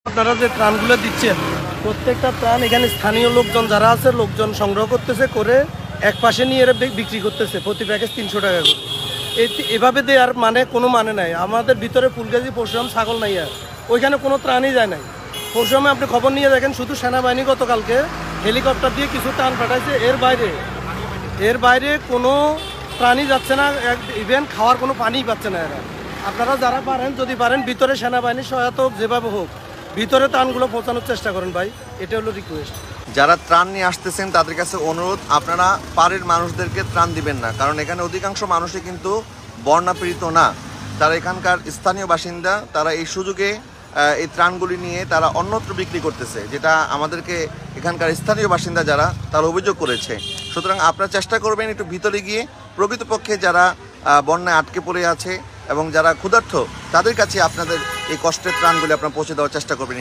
আপনারা যে ত্রাণগুলো দিচ্ছেন প্রত্যেকটা ত্রাণ এখানে স্থানীয় লোকজন যারা আছে লোকজন সংগ্রহ করতেছে করে এক পাশে নিয়ে এরা বিক্রি করতেছে প্রতি প্যাকেজ 300 টাকা করে। এভাবে দেওয়ার মানে কোনো মানে নাই। আমাদের ভিতরে ফুলগাজী পরশুরাম ছাগল নাই, আর ওইখানে কোনো ত্রাণই যায় নাই। পরশুরামে আপনি খবর নিয়ে দেখেন শুধু সেনাবাহিনী গতকালকে হেলিকপ্টার দিয়ে কিছু ত্রাণ পাঠাইছে, এর বাইরে কোনো ত্রাণই যাচ্ছে না। ইভেন খাওয়ার কোনো পানিই পাচ্ছে না এরা। আপনারা যারা পারেন যদি পারেন ভিতরে সেনাবাহিনীর সহায়তা হোক যেভাবে হোক ভিতরে ত্রাণগুলো পৌঁছানোর চেষ্টা করেন ভাই, এটা হলো রিকোয়েস্ট। যারা ত্রাণ নিয়ে আসতেছেন তাদের কাছে অনুরোধ, আপনারা পাড়ের মানুষদেরকে ত্রাণ দিবেন না, কারণ এখানে অধিকাংশ মানুষই কিন্তু বন্যাপীড়িত না, তারা এখানকার স্থানীয় বাসিন্দা। তারা এই সুযোগে এই ত্রাণগুলি নিয়ে তারা অন্যত্র বিক্রি করতেছে, যেটা আমাদেরকে এখানকার স্থানীয় বাসিন্দা যারা তারা অভিযোগ করেছে। সুতরাং আপনারা চেষ্টা করবেন একটু ভিতরে গিয়ে প্রকৃতপক্ষে যারা বন্যায় আটকে পড়ে আছে এবং যারা ক্ষুধার্ত তাদের কাছে আপনাদের এই কষ্টের ত্রাণগুলি আপনারা পৌঁছে দেওয়ার চেষ্টা করবেন।